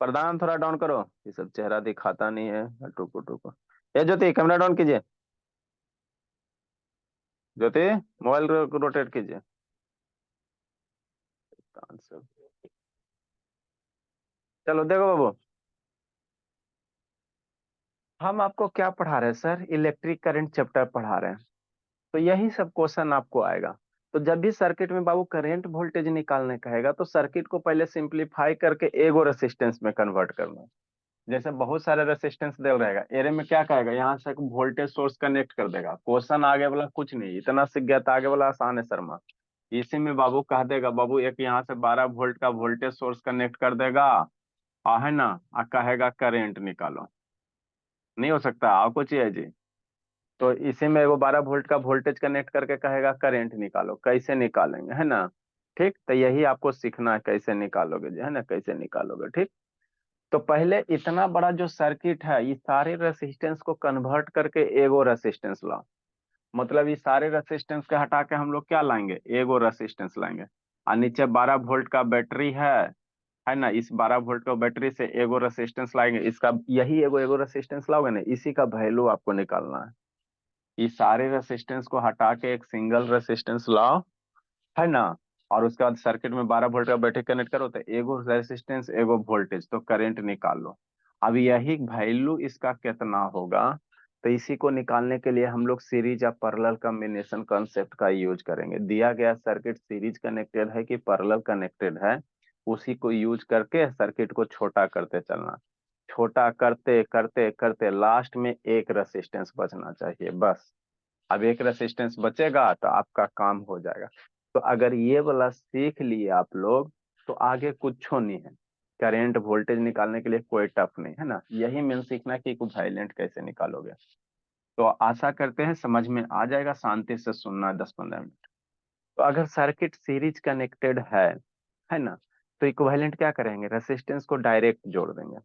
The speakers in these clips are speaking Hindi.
प्रधान थोड़ा डाउन करो, ये सब चेहरा दिखाता नहीं है। टुको टुको। ये ज्योति कैमरा डाउन कीजिए। ज्योति मोबाइल रोटेट कीजिए। आंसर। चलो देखो बाबू, हम आपको क्या पढ़ा रहे हैं सर, इलेक्ट्रिक करंट चैप्टर पढ़ा रहे हैं। तो यही सब क्वेश्चन आपको आएगा। तो जब भी सर्किट में बाबू करंट वोल्टेज निकालने कहेगा तो सर्किट को पहले सिंपलीफाई करके एगो रेसिस्टेंस में कन्वर्ट करना है। जैसे बहुत सारे रेसिस्टेंस दे रहेगा, एरे में क्या कहेगा, यहाँ से वोल्टेज सोर्स कनेक्ट कर देगा। क्वेश्चन आगे वाला कुछ नहीं, इतना सीख गया था, आगे वाला आसान है शर्मा। इसी में बाबू कह देगा, बाबू एक यहाँ से 12 वोल्ट का वोल्टेज सोर्स कनेक्ट कर देगा, है ना, कहेगा करेंट निकालो। नहीं हो सकता, आपको चाहिए जी। तो इसी में वो 12 वोल्ट का वोल्टेज कनेक्ट करके कहेगा करंट निकालो, कैसे निकालेंगे, है ना। ठीक, तो यही आपको सीखना है, कैसे निकालोगे जी, है ना, कैसे निकालोगे। ठीक, तो पहले इतना बड़ा जो सर्किट है, ये सारे रेसिस्टेंस को कन्वर्ट करके एगो रेसिस्टेंस लाओ। मतलब ये सारे रेसिस्टेंस के हटा के हम लोग क्या लाएंगे, एगो रेसिस्टेंस लाएंगे। और नीचे 12 वोल्ट का बैटरी है ना, इस 12 वोल्ट का बैटरी से एगो रेसिस्टेंस लाएंगे, इसका यही एगो एगो रेसिस्टेंस लाओगे ना, इसी का वैल्यू आपको निकालना है। ये सारे रेसिस्टेंस को हटा के एक सिंगल रेसिस्टेंस लाओ, है ना। और उसके बाद सर्किट में 12 वोल्ट का बैटरी कनेक्ट करो, तो एगो रेसिस्टेंस एगो वोल्टेज, तो करंट निकाल लो। अब यही वैल्यू इसका कितना होगा, तो इसी को निकालने के लिए हम लोग सीरीज या पैरेलल कॉम्बिनेशन कॉन्सेप्ट का यूज करेंगे। दिया गया सर्किट सीरीज कनेक्टेड है कि पैरेलल कनेक्टेड है, उसी को यूज करके सर्किट को छोटा करते चलना। छोटा करते करते करते लास्ट में एक रेसिस्टेंस बचना चाहिए, बस। अब एक रेसिस्टेंस बचेगा तो आपका काम हो जाएगा। तो अगर ये वाला सीख लिए आप लोग, तो आगे कुछ नहीं है। करंट वोल्टेज निकालने के लिए कोई टफ नहीं है ना, यही मेन सीखना है कि इक्विवेलेंट कैसे निकालोगे। तो आशा करते हैं समझ में आ जाएगा, शांति से सुनना 10-15 मिनट। तो अगर सर्किट सीरीज कनेक्टेड है ना, तो इक्विवेलेंट क्या करेंगे, रेसिस्टेंस को डायरेक्ट जोड़ देंगे।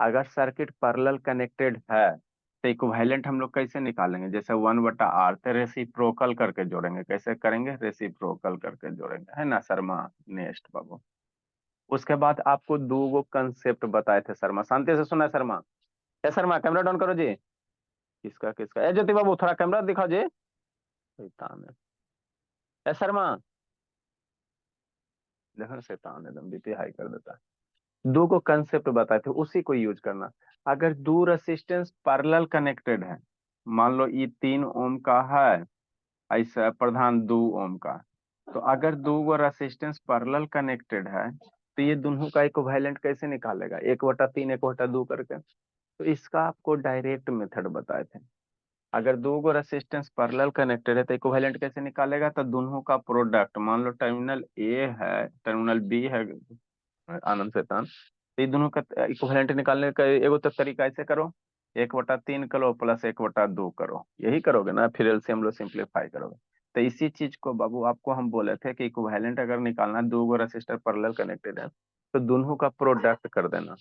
अगर सर्किट पैरेलल कनेक्टेड है तो इक्विवेलेंट हम लोग कैसे निकालेंगे, जैसे 1/R, तो रेसिप्रोकल करके जोड़ेंगे। कैसे करेंगे, रेसिप्रोकल करके जोड़ेंगे, है ना शर्मा। नेक्स्ट बाबू, उसके बाद आपको दो गो कंसेप्ट बताए थे शर्मा, शांति से सुना है शर्मा। ए शर्मा कैमरा डाउन करो जी। किसका किसका, ए ज्योति बाबू थोड़ा कैमरा दिखाओ जी। शैतान है। ए शर्मा, देखो शैतान एकदम बीपी हाई कर देता है। दो को कंसेप्ट बताए थे, उसी को यूज करना। अगर दो रेसिस्टेंस पैरेलल कनेक्टेड है, मान लो ये 3 ओम का है, ऐसा प्रधान 2 ओम का, तो अगर दो गो रेसिस्टेंस पैरेलल कनेक्टेड है तो ये दोनों का इक्विवेलेंट कैसे निकालेगा, 1/3 1/2 करके। तो इसका आपको डायरेक्ट मेथड बताए थे। अगर दो गो रेसिस्टेंस पैरेलल कनेक्टेड है तो इक्विवेलेंट कैसे निकालेगा, तो दोनों का प्रोडक्ट, मान लो टर्मिनल ए है, टर्मिनल बी है, आनंद शैतान, तो ये दोनों का इक्विवेलेंट निकालने का एगो तो तरीका ऐसे करो, 1/3 करो प्लस 1/2 करो, यही करोगे ना, फिर एलसीएम लो सिंप्लीफाई करोगे। तो इसी चीज को बाबू आपको हम बोले थे कि इक्विवेलेंट अगर निकालना, दो गो रेसिस्टर पैरेलल कनेक्टेड है, तो दोनों का प्रोडक्ट कर देना।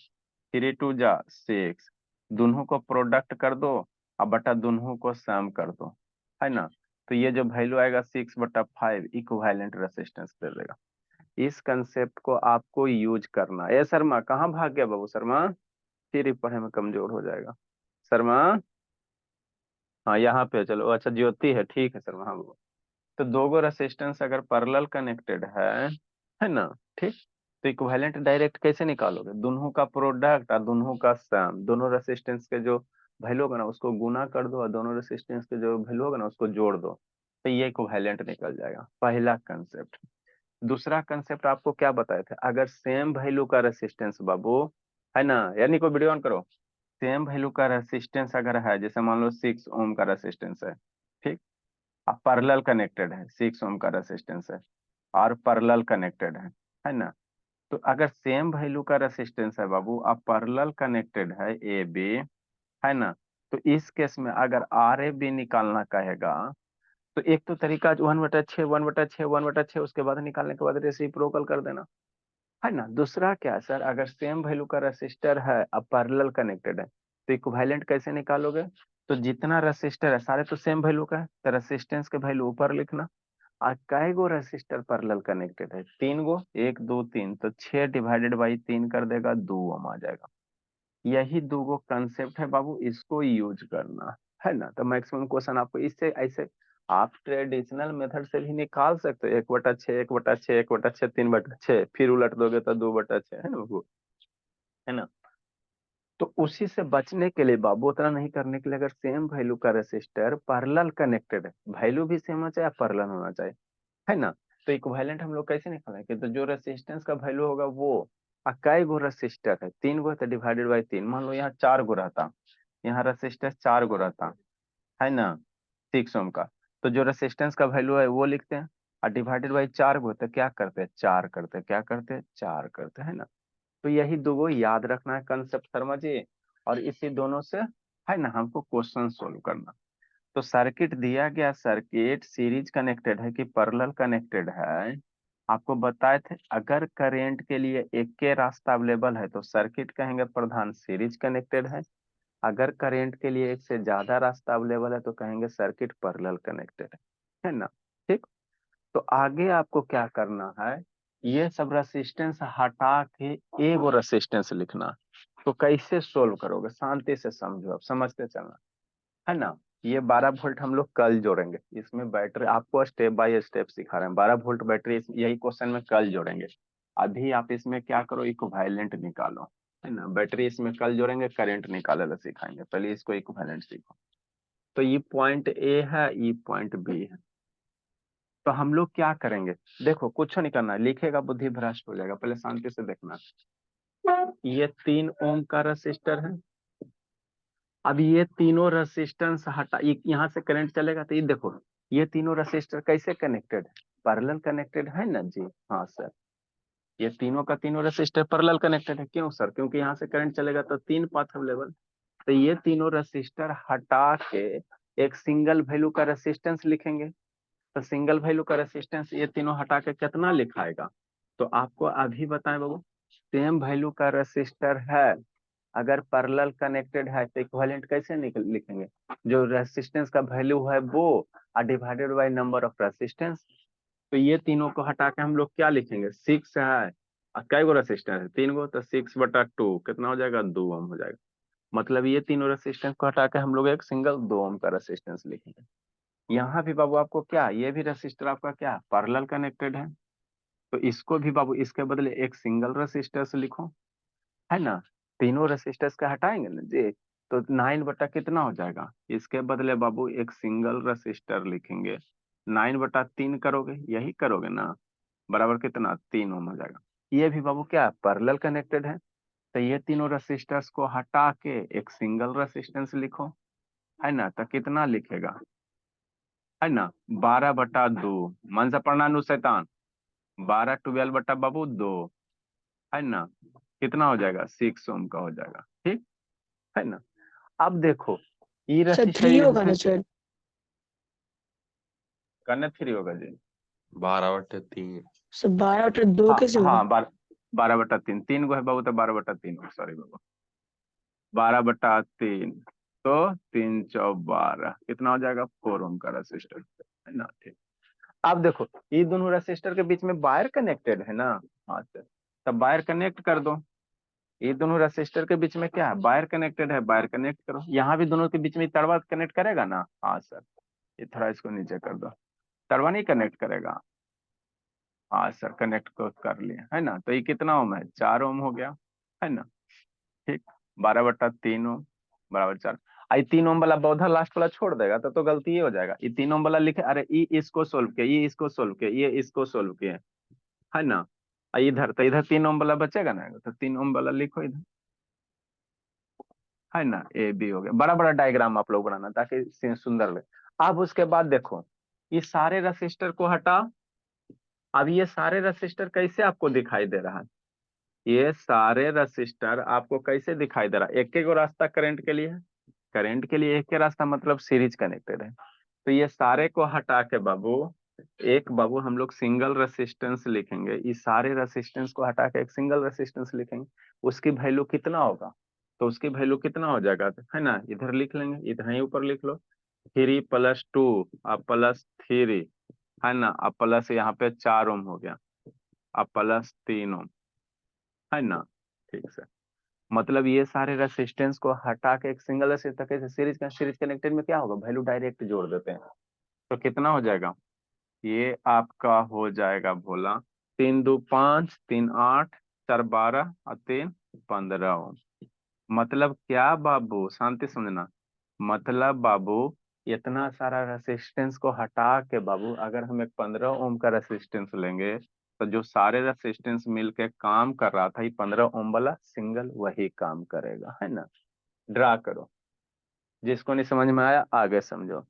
3 2 जा 6, दोनों को प्रोडक्ट कर दो, अब बटा दोनों को सम कर दो, है ना। तो ये जो वैल्यू आएगा 6/5 इक्विवेलेंट रेसिस्टेंस दे देगा। इस कंसेप्ट को आपको यूज करना। ए शर्मा कहाँ भाग गया बाबू शर्मा, फिर ही पढ़े में कमजोर हो जाएगा शर्मा। हाँ यहाँ पे चलो, अच्छा ज्योति है, ठीक है शर्मा, हाँ बाबू। तो दो गो रेसिस्टेंस अगर पैरेलल कनेक्टेड है ना, ठीक, तो इक्विवेलेंट डायरेक्ट कैसे निकालोगे, दोनों का प्रोडक्ट और दोनों का सम, दोनों रेसिस्टेंस के जो वैल्यू होगा ना उसको गुना कर दो, और दोनों रेसिस्टेंस के जो वैल्यू होगा ना उसको जोड़ दो, तो ये इक्विवेलेंट निकल जाएगा, पहला कंसेप्ट। दूसरा कंसेप्ट आपको क्या बताए थे, अगर सेम वैल्यू का रेसिस्टेंस बाबू, है ना, यानी कोई वीडियो ऑन करो, सेम वैल्यू का रेसिस्टेंस अगर है, जैसे मान लो 6 ओम का रेसिस्टेंस है, ठीक, अब पैरेलल कनेक्टेड है, 6 ओम का रेसिस्टेंस है और पैरेलल कनेक्टेड है ना। तो अगर सेम वैल्यू का रेसिस्टेंस है बाबू, अब पैरेलल कनेक्टेड है ए बी, है ना, तो इस केस में अगर आर ए बी निकालना कहेगा, तो एक तो तरीका 1/6 1/6 1/6, उसके बाद निकालने के बाद रेसिप्रोकल कर देना, है ना। दूसरा क्या है सर, अगर सेम वैल्यू का रेसिस्टर है अब पैरेलल कनेक्टेड है, तो इक्विवेलेंट कैसे निकालोगे, तो जितना रेसिस्टर है सारे तो सेम वैल्यू का है, तो रेसिस्टेंस के वैल्यू ऊपर लिखना, और कई गो रेसिस्टर पैरेलल कनेक्टेड है? 3 गो, 1 2 3, तो 6/3 कर देगा, 2 ओम आ जाएगा। यही 2 गो कंसेप्ट है बाबू, इसको यूज करना है ना। तो मैक्सिमम क्वेश्चन आपको इससे ऐसे आप ट्रेडिशनल मेथड से भी निकाल सकते हो, 1/6, 1/6, 1/6, 3/6, फिर उलट दोगे तो 2/6, है ना बाबू, है ना। तो उसी से बचने के लिए बाबू, उतना नहीं करने के लिए, अगर सेम वैल्यू का रेसिस्टर पैरेलल कनेक्टेड है, वैल्यू भी सेम होना चाहिए, पैरेलल होना चाहिए, है ना। तो इक्विवेलेंट हम लोग कैसे निकालेंगे? तो जो रेसिस्टेंस का वैल्यू होगा वो, कई गो रेसिस्टर है, 3 गो, तो डिवाइडेड बाई 3। मान लो यहाँ 4 गो रहता, यहाँ रेसिस्टेंस 4 गो रहता, है ना, 6 ओम का। तो जो रेसिस्टेंस का वैल्यू है वो लिखते हैं, और डिवाइडेड बाई 4 गो, तो क्या करते हैं, 4 करते हैं, क्या करते हैं, 4 करते हैं, है ना। तो यही 2 गो याद रखना है कंसेप्ट शर्मा जी, और इसी दोनों से, है ना, हमको क्वेश्चन सोल्व करना। तो सर्किट दिया गया, सर्किट सीरीज कनेक्टेड है कि पैरेलल कनेक्टेड है, आपको बताए थे। अगर करंट के लिए एक के रास्ता अवेलेबल है तो सर्किट कहेंगे प्रधान सीरीज कनेक्टेड है। अगर करंट के लिए एक से ज्यादा रास्ता अवेलेबल है तो कहेंगे सर्किट पैरेलल कनेक्टेड है ना। ठीक। तो आगे आपको क्या करना है, ये सब रेसिस्टेंस हटा के एगो रेसिस्टेंस लिखना। तो कैसे सोल्व करोगे, शांति से समझो, अब समझते चलना, है ना। ये 12 वोल्ट हम लोग कल जोड़ेंगे, इसमें बैटरी आपको स्टेप बाय स्टेप सिखा रहे हैं। 12 वोल्ट बैटरी यही क्वेश्चन में कल जोड़ेंगे। अभी आप इसमें क्या करो, इक्विवेलेंट निकालो, है ना। बैटरी इसमें कल जोड़ेंगे, करंट निकालना सिखाएंगे, पहले इसको इक्विवेलेंट सीखो। तो ये पॉइंट ए है, ये पॉइंट बी है। तो हम लोग क्या करेंगे, देखो कुछ नहीं करना, लिखेगा बुद्धि भ्रष्ट हो जाएगा, पहले शांति से देखना। ये 3 ओम का रजिस्टर है। अब ये तीनों रेसिस्टेंस हटा, यहाँ से करंट चलेगा, तो ये देखो, ये तीनों रेसिस्टर कैसे कनेक्टेड है, पैरेलल कनेक्टेड है ना जी। हाँ सर, ये तीनों का तीनों रेसिस्टर पैरेलल कनेक्टेड है। क्यों सर? क्योंकि यहाँ से करंट चलेगा तो 3 पाथ अवेलेबल। तो ये तीनों रेसिस्टर हटा के एक सिंगल वैल्यू का रेसिस्टेंस लिखेंगे। तो सिंगल वैल्यू का रेसिस्टेंस ये तीनों हटा के कितना लिखाएगा? तो आपको अभी बताएं बाबू, सेम वैल्यू का रेसिस्टर है, अगर पैरेलल कनेक्टेड है तो इक्विवेलेंट कैसे लिखेंगे? जो रेसिस्टेंस का वैल्यू है वो, divided by number of resistance. तो ये तीनों को हटा के हम लोग क्या लिखेंगे, 6 है, और कई गो रेसिस्टेंस है, 3 गो, तो 6/2 कितना हो जाएगा, 2 ओम हो जाएगा। मतलब ये तीनों रेसिस्टेंस को हटा के हम लोग एक सिंगल 2 ओम का रेसिस्टेंस लिखेंगे। यहाँ भी बाबू आपको क्या, ये भी रेसिस्टर आपका क्या पैरेलल कनेक्टेड है, तो इसको भी बाबू इसके बदले एक सिंगल रेसिस्टर से लिखो, है ना। तीनों रेसिस्टर्स का हटाएंगे ना जी, तो 9 बटा कितना हो जाएगा, इसके बदले बाबू एक सिंगल रेसिस्टर लिखेंगे। 9/3 करोगे, यही करोगे ना, बराबर कितना, 3 ओम हो जाएगा। ये भी बाबू क्या पैरेलल कनेक्टेड है, तो ये तीनों रेसिस्टर्स को हटा के एक सिंगल रेसिस्टेंस लिखो, है ना। तो कितना लिखेगा, है ना, 12/2, मन से पढ़ना नु शैतान, 12 12 बटा बाबू 2, है ना। कितना हो जाएगा, 6 ओम का हो जाएगा, ठीक है ना। अब देखो, ई सर रजिस्टर 3 यहाँ होगा से ना सर? करना 3 होगा जी। 12/3। सर 12/2 हाँ कैसे होगा? हाँ, 12/3, 3 गो है बाबू, तो 12/3, सॉरी बाबू, 12/3, तो 3 × 4 = 12, कितना हो जाएगा, 4 ओम का रजिस्टर, है ना। ठीक। अब देखो, ये दोनों रजिस्टर के बीच में वायर कनेक्टेड है ना। हाँ सर, तब वायर कनेक्ट कर दो। ये दोनों रजिस्टर के बीच में क्या है, वायर कनेक्टेड है, वायर कनेक्ट करो। यहाँ भी दोनों के बीच में तड़वा कनेक्ट करेगा ना। हाँ सर, ये थोड़ा इसको नीचे कर दो, तड़वा नहीं कनेक्ट करेगा। हाँ सर, कनेक्ट को कर लिया, है ना। तो ये कितना ओम है, 4 ओम हो गया, है ना। ठीक, 12/3 ओम बराबर 4। आई 3 ओम वाला पौधा लास्ट वाला छोड़ देगा तो गलती ये हो जाएगा, ये 3 ओम वाला लिखे, अरे ये इसको सोल्व किया, ये इसको सोल्व किया, ये इसको सोल्व किया, है ना। इधर तो इधर 3 ओम वाला बचेगा ना, तो 3 ओम वाला लिखो इधर, है ना। ए बी हो गया, बड़ा बड़ा डायग्राम आप लोग बनाना ताकि सुंदर लगे। अब उसके बाद देखो, ये सारे रजिस्टर को हटा। अब ये सारे रजिस्टर कैसे आपको दिखाई दे रहा है, ये सारे रजिस्टर आपको कैसे दिखाई दे रहा है, एक एक रास्ता करंट के लिए है, करंट के लिए एक के रास्ता, मतलब सीरीज कनेक्टेड है। तो ये सारे को हटा के बाबू, एक बाबू हम लोग सिंगल रेसिस्टेंस लिखेंगे, इस सारे रेसिस्टेंस को हटा के एक सिंगल रेसिस्टेंस लिखेंगे। उसकी वैल्यू कितना होगा, तो उसकी वैल्यू कितना हो जाएगा, है ना, इधर लिख लेंगे, इधर ही ऊपर लिख लो, 3 + 2 और +3, है ना। अब प्लस यहाँ पे 4 ओम हो गया, अब प्लस 3 ओम, है ना। ठीक से, मतलब ये सारे रेसिस्टेंस को हटा के एक सिंगल रेसिस्टर के सीरीज कनेक्टेड में क्या होगा, वैल्यू डायरेक्ट जोड़ देते हैं। तो कितना हो जाएगा, ये आपका हो जाएगा भोला 3 2 5, 3 8, 4 12 और 3 15 ओम। मतलब क्या बाबू, शांति समझना, मतलब बाबू इतना सारा रेसिस्टेंस को हटा के बाबू अगर हम एक 15 ओम का रेसिस्टेंस लेंगे तो जो सारे रेसिस्टेंस मिलके काम कर रहा था ये 15 ओम वाला सिंगल वही काम करेगा, है ना। ड्रा करो, जिसको नहीं समझ में आया आगे समझो।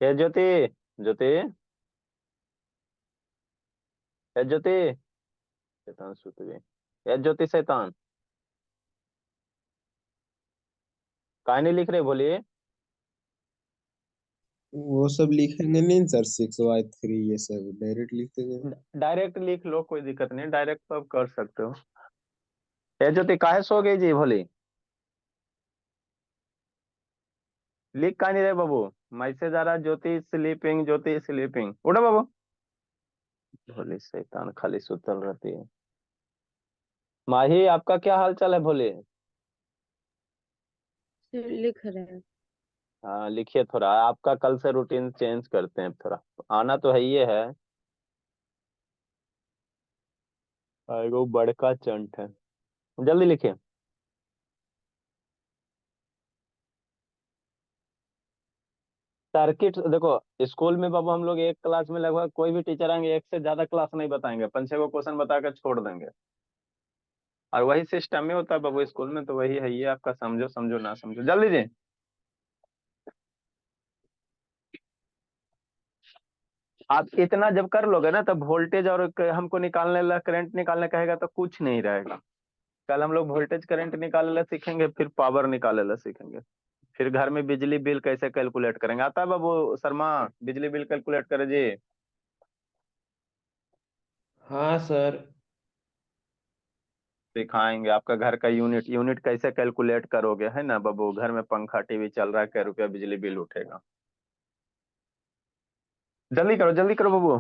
ये ज्योति, ज्योति, ये ज्योति, शैतान सुत गई, ये ज्योति शैतान काहे नहीं लिख रहे बोलिए। वो सब लिखेंगे नहीं सर, 6 y 3 ये सब डायरेक्ट लिखते गए। डायरेक्ट लिख लो, कोई दिक्कत नहीं, डायरेक्ट तो आप कर सकते हो। ये ज्योति काहे सो गई जी भोली, लिख का नहीं रहे बाबू, मैसेज आ रहा ज्योति स्लीपिंग, ज्योति स्लीपिंग, उठो बाबू। भोली शैतान खाली सुतल रहती है। माही आपका क्या हाल चाल है भोली। सर लिख रहे हैं। हाँ लिखिए थोड़ा, आपका कल से रूटीन चेंज करते हैं थोड़ा, आना तो है ही है। वो बड़का चंट है, जल्दी लिखिए। सर्किट देखो, स्कूल में बाबू हम लोग एक क्लास में लगभग कोई भी टीचर आएंगे एक से ज्यादा क्लास नहीं बताएंगे, 5 6 क्वेश्चन बताकर छोड़ देंगे। और वही सिस्टम में होता है बाबू स्कूल में, तो वही है ये आपका, समझो समझो ना समझो, जल्दी जी। आप इतना जब कर लोगे ना तब वोल्टेज और हमको निकालने ला करंट निकालने कहेगा तो कुछ नहीं रहेगा। कल हम लोग वोल्टेज करंट निकालने ला सीखेंगे, फिर पावर निकालने ला सीखेंगे, फिर घर में बिजली बिल कैसे कैलकुलेट करेंगे, आता है बाबू शर्मा, बिजली बिल कैलकुलेट करे जी। हाँ सर। सिखाएंगे, आपका घर का यूनिट यूनिट कैसे कैलकुलेट करोगे, है ना बाबू, घर में पंखा टीवी चल रहा है, क्या रुपया बिजली बिल उठेगा। जल्दी करो बाबू।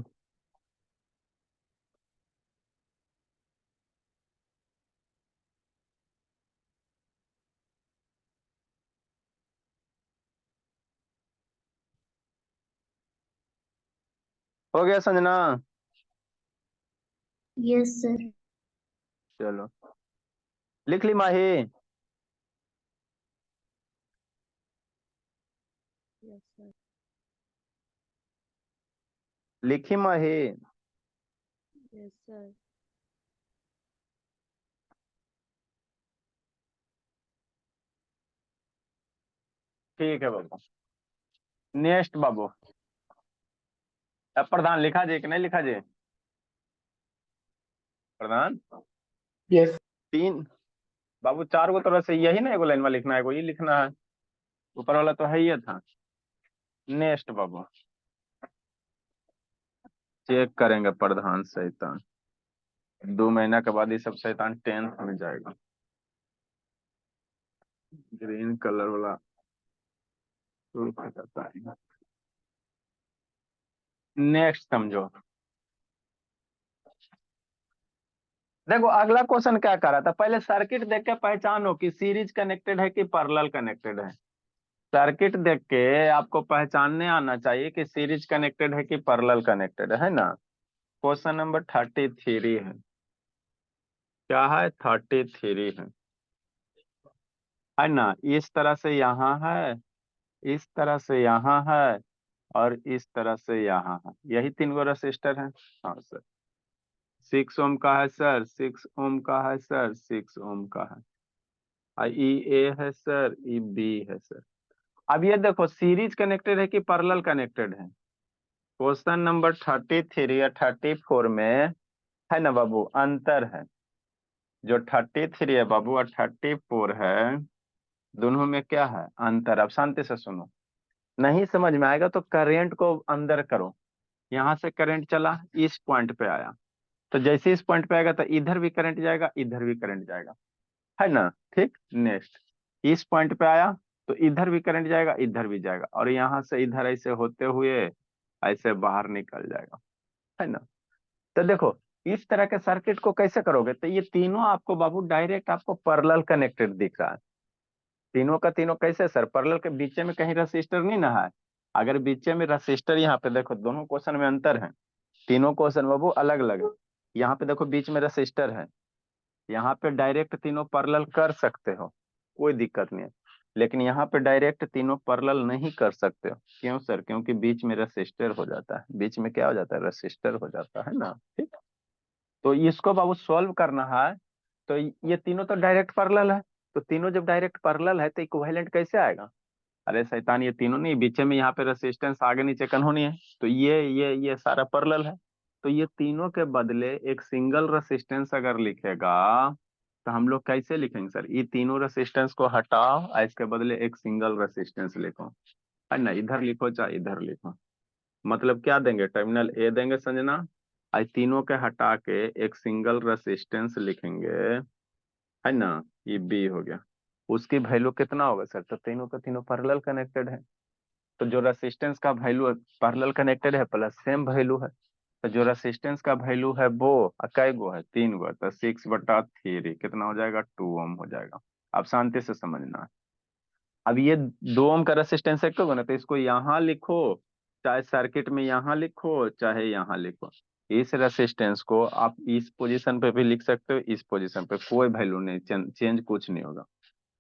हो गया संजना। Yes sir. चलो लिख ली माही। Yes sir. लिखी माही। Yes sir. ठीक है बाबू, नेक्स्ट बाबू। अब प्रधान लिखा जी कि नहीं लिखा जी, प्रधान। यस। तीन बाबू, 4 गो तरह से यही ना, एगो लाइन में लिखना है, एगो ये लिखना है, ऊपर वाला तो है ही था। नेक्स्ट बाबू, चेक करेंगे प्रधान शैतान, 2 महीना के बाद ये सब शैतान 10th में जाएगा। ग्रीन कलर वाला करता है। नेक्स्ट समझो, देखो अगला क्वेश्चन क्या कर रहा था, पहले सर्किट देख के पहचानो कि सीरीज कनेक्टेड है कि पैरेलल कनेक्टेड है। सर्किट देख के आपको पहचानने आना चाहिए कि सीरीज कनेक्टेड है कि पैरेलल कनेक्टेड है ना। क्वेश्चन नंबर 33 है, क्या है 33 है ना। इस तरह से यहाँ है, इस तरह से यहाँ है, और इस तरह से यहाँ है, यही 3 गो रजिस्टर है। हाँ सर, 6 ओम का है सर, 6 ओम का है सर, 6 ओम का है, और ई ए है सर, ई बी है सर। अब ये देखो सीरीज कनेक्टेड है कि पैरेलल कनेक्टेड है। क्वेश्चन नंबर 33 या 34 में है ना बाबू, अंतर है। जो 33 है बाबू और 34 है, दोनों में क्या है अंतर। अब शांति से सुनो, नहीं समझ में आएगा तो करेंट को अंदर करो, यहाँ से करंट चला, इस पॉइंट पे आया, तो जैसे इस पॉइंट पे आएगा तो इधर भी करंट जाएगा, इधर भी करंट जाएगा, है ना। ठीक, नेक्स्ट इस पॉइंट पे आया तो इधर भी करंट जाएगा, इधर भी जाएगा, और यहाँ से इधर ऐसे होते हुए ऐसे बाहर निकल जाएगा, है ना। तो देखो इस तरह के सर्किट को कैसे करोगे, तो ये तीनों आपको बाबू डायरेक्ट आपको पैरेलल कनेक्टेड दिख रहा है। तीनों का तीनों कैसे सर, पैरेलल के बीच में कहीं रजिस्टर नहीं ना है। अगर बीच में रजिस्टर, यहाँ पे देखो दोनों क्वेश्चन में अंतर है, तीनों क्वेश्चन बाबू अलग अलग है। यहाँ पे देखो बीच में रजिस्टर है, यहाँ पे डायरेक्ट तीनों पैरेलल कर सकते हो, कोई दिक्कत नहीं है। लेकिन यहाँ पे डायरेक्ट तीनों पैरेलल नहीं कर सकते हो, क्यों सर, क्योंकि बीच में रजिस्टर हो जाता है, बीच में क्या हो जाता है, रजिस्टर हो जाता है ना। ठीक, तो इसको बाबू सॉल्व करना है, तो ये तीनों तो डायरेक्ट पैरेलल है, तो तीनों जब डायरेक्ट पैरेलल है तो इक्विवेलेंट कैसे आएगा। अरे शैतान, ये तीनों नहीं, बीच में यहाँ पे रेसिस्टेंस आगे नीचे कन्होनी है, तो ये सारा पैरेलल है। तो ये तीनों के बदले एक सिंगल रेसिस्टेंस अगर लिखेगा तो हम लोग कैसे लिखेंगे सर, ये तीनों रेसिस्टेंस को हटाओ और इसके बदले एक सिंगल रेसिस्टेंस लिखो, है ना। इधर लिखो चाहे इधर लिखो, मतलब क्या देंगे, टर्मिनल ए देंगे संजना, और तीनों के हटा के एक सिंगल रेसिस्टेंस लिखेंगे, है ना। ये बी हो गया, उसकी वैल्यू कितना होगा सर, तो तीनों का तीनों पैरेलल कनेक्टेड है, तो जो रेसिस्टेंस का वैल्यू पैरेलल कनेक्टेड है प्लस सेम वैल्यू है, तो जो रेसिस्टेंस का वैल्यू है वो कै गो है, 3 गो, तो 6/3 कितना हो जाएगा, 2 ओम हो जाएगा। अब शांति से समझना है। अब ये 2 ओम का रेसिस्टेंस एक तो ना, तो इसको यहाँ लिखो, चाहे सर्किट में यहाँ लिखो चाहे यहाँ लिखो, इस रेसिस्टेंस को आप इस पोजीशन पे भी लिख सकते हो, इस पोजीशन पे कोई वैल्यू नहीं, चेंज कुछ नहीं होगा।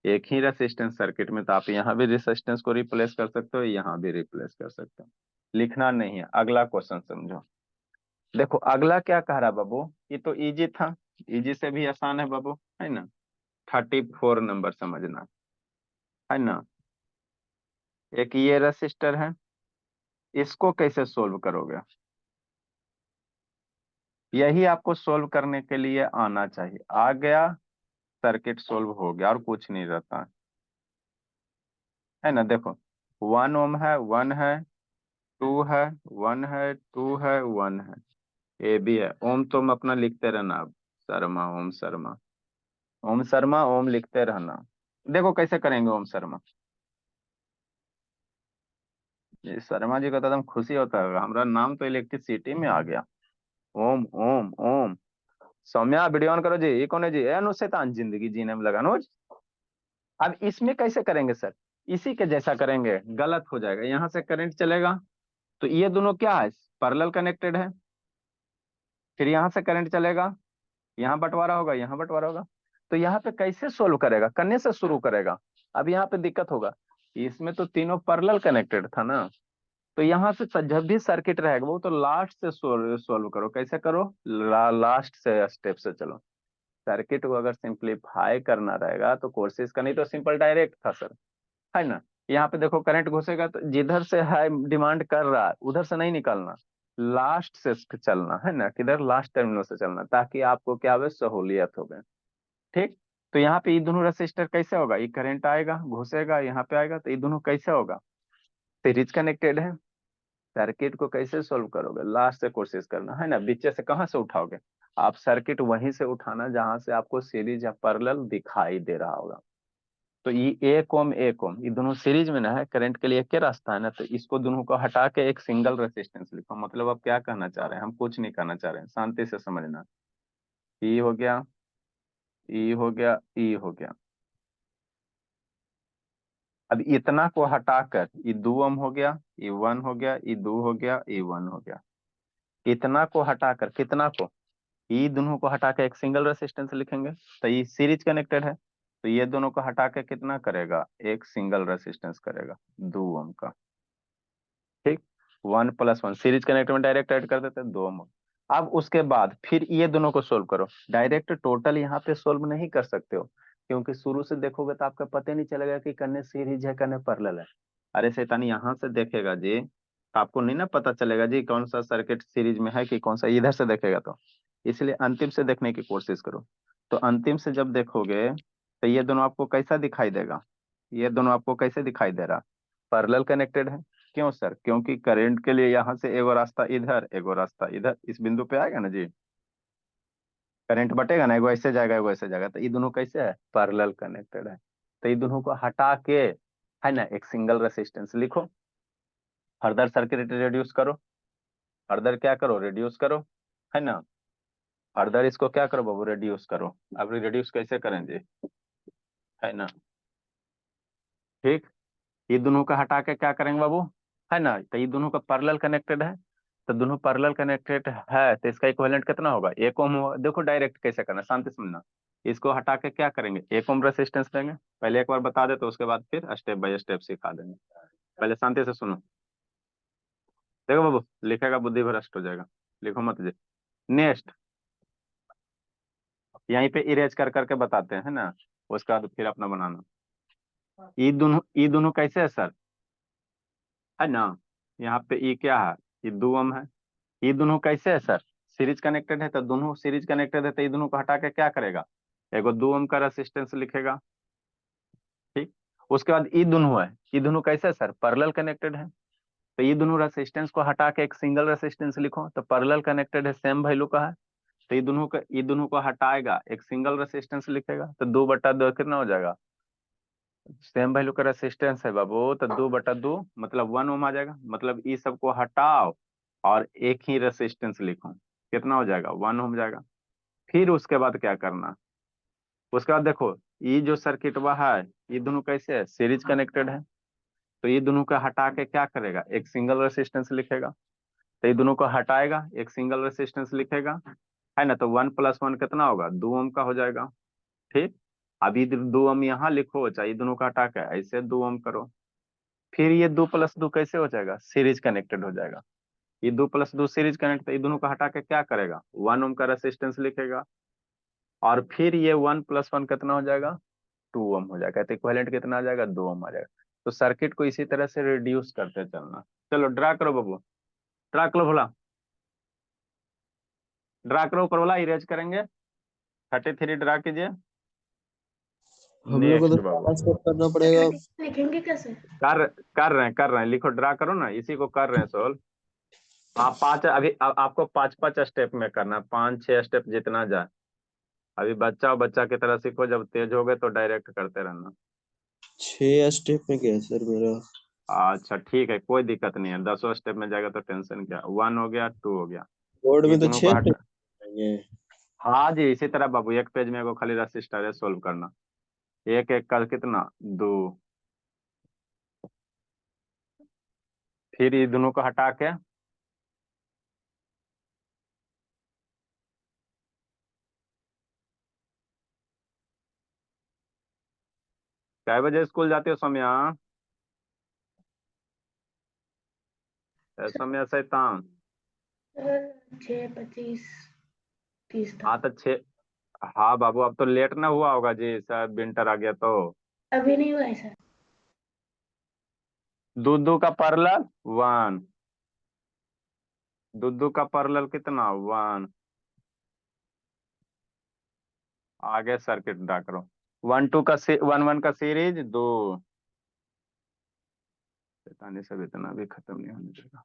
एक ही रेसिस्टेंस सर्किट में, तो आप यहाँ भी रेसिस्टेंस को रिप्लेस कर सकते हो, यहाँ भी रिप्लेस कर सकते हो, लिखना नहीं है। अगला क्वेश्चन समझो, देखो अगला क्या कह रहा है बाबू, ये तो इजी था, इजी से भी आसान है बाबू, है ना। 34 नंबर समझना, है ना। एक ये रेसिस्टर है, इसको कैसे सोल्व करोगे, यही आपको सोल्व करने के लिए आना चाहिए। आ गया, सर्किट सोल्व हो गया, और कुछ नहीं रहता है ना। देखो 1 ओम है, 1 है, 2 है, 1 है, 2 है, 1 है, ए भी है। ओम तो हम अपना लिखते रहना, अब शर्मा, ओम शर्मा, ओम शर्मा, ओम लिखते रहना। देखो कैसे करेंगे ओम शर्मा, ये शर्मा जी को तो एकदम खुशी होता है, हमारा नाम तो इलेक्ट्रिसिटी में आ गया। ओम ओम ओम, सौम्या वीडियो ऑन करो जी, ये कौन है जी, ए अनुज शैतान, जिंदगी जीने में लगा अनुज। अब इसमें कैसे करेंगे सर, इसी के जैसा करेंगे, गलत हो जाएगा, यहाँ से करंट चलेगा, तो ये दोनों क्या है, पैरेलल कनेक्टेड है, फिर यहाँ से करंट चलेगा, यहाँ बंटवारा होगा, यहाँ बंटवारा होगा, तो यहाँ पे कैसे सोल्व करेगा, करने से शुरू करेगा। अब यहाँ पे दिक्कत होगा, इसमें तो तीनों पैरेलल कनेक्टेड था ना, तो यहाँ से जब भी सर्किट रहेगा वो तो लास्ट से सोल्व करो, कैसे करो, लास्ट से स्टेप से चलो। सर्किट को अगर सिंप्लीफाई करना रहेगा तो कोशिश का, नहीं तो सिंपल डायरेक्ट था सर, है ना। यहाँ पे देखो करंट घुसेगा तो जिधर से हाई डिमांड कर रहा है उधर से नहीं निकलना, लास्ट से चलना, है ना, किधर, लास्ट टर्मिनल से चलना, ताकि आपको क्या हो, सहूलियत हो गए। ठीक, तो यहाँ पे ये दोनों रेसिस्टर कैसे होगा, ये करंट आएगा घुसेगा यहाँ पे आएगा, तो ये दोनों कैसे होगा, सीरीज कनेक्टेड है। सर्किट को कैसे सोल्व करोगे, लास्ट से कोशिश करना, है ना, बीच से कहाँ से उठाओगे, आप सर्किट वहीं से उठाना जहां से आपको सीरीज या पैरेलल दिखाई दे रहा होगा। तो ये एक ओम ये दोनों सीरीज में ना है, करंट के लिए एक रास्ता है ना, तो इसको दोनों को हटा के एक सिंगल रेसिस्टेंस लिखो। मतलब आप क्या कहना चाह रहे हैं, हम कुछ नहीं कहना चाह रहे हैं, शांति से समझना। ई हो गया, ई हो गया, ई हो गया। अब इतना को हटाकर ये 2 ओम हो गया, ये 1 हो गया, ये 2 हो गया, ये 1 हो गया। इतना को हटाकर, कितना को, ये दोनों को हटा के एक सिंगल रेसिस्टेंस लिखेंगे, तो ये सीरीज कनेक्टेड है, तो ये दोनों को हटा के कितना करेगा, एक सिंगल रेसिस्टेंस करेगा 2 ओम का। ठीक, 1+1 सीरीज कनेक्टर में डायरेक्ट ऐड कर देते हैं, 2 ओम। अब उसके बाद फिर ये दोनों को सोल्व करो, डायरेक्ट टोटल यहाँ पे सोल्व नहीं कर सकते हो, क्योंकि शुरू से देखोगे तो आपका पता नहीं चलेगा कि करने सीरीज है करने पैरेलल है। अरे शैतानी, यहाँ से देखेगा जी तो आपको नहीं ना पता चलेगा जी कौन सा सर्किट सीरीज में है कि कौन सा, इधर से देखेगा तो, इसलिए अंतिम से देखने की कोशिश करो। तो अंतिम से जब देखोगे तो ये दोनों आपको कैसा दिखाई देगा, ये दोनों आपको कैसे दिखाई दे रहा, पैरेलल कनेक्टेड है, क्यों सर? क्योंकि करंट के लिए यहाँ से एगो रास्ता इधर, एगो रास्ता इधर, इस बिंदु पे आएगा ना जी, करंट बटेगा ना, एगो ऐसे जाएगा एगो ऐसे जाएगा, तो ये दोनों कैसे है? पैरेलल कनेक्टेड है। तो ये दोनों को हटा के है ना एक सिंगल रेसिस्टेंस लिखो, फर्दर सर्किट रिड्यूस करो, फर्दर क्या करो? रिड्यूस करो, है ना, फर्दर इसको क्या करो बाबू? रिड्यूस करो। अब रिड्यूस कैसे करेंगे, है ना, ठीक। ये दोनों का हटा के क्या करेंगे बाबू, है ना, तो ये दोनों का पैरेलल कनेक्टेड है, तो दोनों पैरेलल कनेक्टेड है तो इसका इक्विवेलेंट कितना होगा? 1 ओम होगा। देखो डायरेक्ट कैसे करना, शांति से सुनना। इसको हटा के क्या करेंगे? 1 ओम रेसिस्टेंस देंगे। पहले एक बार बता दे तो उसके बाद फिर स्टेप बाय स्टेप सिखा देंगे। पहले शांति से सुनो। देखो बाबू, लिखेगा बुद्धि भ्रष्ट हो जाएगा, लिखो मत जी। नेक्स्ट यहीं पे इरेज कर करके बताते हैं, है ना, उसके बाद फिर अपना बनाना। ये दोनों कैसे है सर, है ना, यहाँ पे ये क्या है? ये 2 ओम है। ये दोनों कैसे है सर? सीरीज कनेक्टेड है, तो दोनों सीरीज कनेक्टेड है, तो ये दोनों को हटा के क्या करेगा? एगो 2 ओम का रेसिस्टेंस लिखेगा, ठीक। उसके बाद ये दोनों है, ये दोनों कैसे है सर? पैरेलल कनेक्टेड है, तो ये दोनों रेसिस्टेंस को हटा के एक सिंगल रेसिस्टेंस लिखो, तो पैरेलल कनेक्टेड है, सेम वैल्यू का है, तो ये दोनों को हटाएगा, एक सिंगल रेसिस्टेंस लिखेगा, तो 2/2 कितना हो जाएगा? सेम वैल्यू का रेसिस्टेंस है बाबू, तो 2/2 मतलब 1 ओम आ जाएगा। मतलब ये सबको हटाओ और एक ही रेसिस्टेंस लिखो, कितना हो जाएगा? 1 ओम जाएगा। फिर उसके बाद क्या करना? उसके बाद देखो, ये जो सर्किट वह है, ये दोनों कैसे है? सीरीज कनेक्टेड है, तो ये दोनों को हटा के क्या करेगा? एक सिंगल रेसिस्टेंस लिखेगा, तो ये दोनों को हटाएगा, एक सिंगल रेसिस्टेंस लिखेगा, है ना, तो 1 + 1 कितना होगा? 2 ओम का हो जाएगा, ठीक। अभी 2 ओम यहाँ लिखो, चाहिए दोनों का हटा के ऐसे 2 ओम करो। फिर ये 2 + 2 कैसे हो जाएगा? सीरीज कनेक्टेड हो जाएगा। ये 2 + 2 सीरीज कनेक्ट, तो ये दोनों को हटा के क्या करेगा? 1 ओम का रेसिस्टेंस लिखेगा, और फिर ये 1 + 1 कितना हो जाएगा? 2 ओम हो जाएगा। तो इक्विवेलेंट कितना आ जाएगा? 2 ओम आ जाएगा। तो सर्किट को इसी तरह से रिड्यूस करते चलना। चलो ड्रा करो बाबू, ड्रा करो भला, ड्रा करो ऊपर वाला, इरेज करेंगे। 33 ड्रा कीजिए। हम लोग को तो नेक्स्ट बाबू, सारा स्टेप करना पड़ेगा। लिखेंगे कैसे? कर रहे हैं, लिखो, ड्रा करो ना, इसी को कर रहे हैं सोल्व। आप पांच अभी आपको 5-5 स्टेप में करना है, 5-6 स्टेप जितना जाए। अभी बच्चा और बच्चा की तरह सीखो, जब तेज हो गए तो डायरेक्ट करते रहना। 6 स्टेप में क्या है सर मेरा? अच्छा ठीक है, कोई दिक्कत नहीं है, 10 स्टेप में जाएगा तो टेंशन क्या। 1 हो गया, 2 हो गया, बोर्ड ये में तो दोनों को 6 हटा। स्टेप रहेंगे। हाँ जी, इसी तरह बाबू, एक पेज में एगो खाली रजिस्टर है, सोल्व करना। एक एक कर कितना? 2। फिर ये दोनों को हटा के कै बजे स्कूल जाते हो सौम्या? सौम्या शैतान। 6:25 30 हाँ तक। तो 6। हाँ बाबू, अब तो लेट ना हुआ होगा जी, शायद विंटर आ गया तो। अभी नहीं हुआ है सर। 2 का पैरेलल 1, 2 का पैरेलल कितना? 1। आगे सर्किट ड्रा करो। 1 1 का सीरीज 2। शैतानी सब इतना भी खत्म नहीं होने देगा।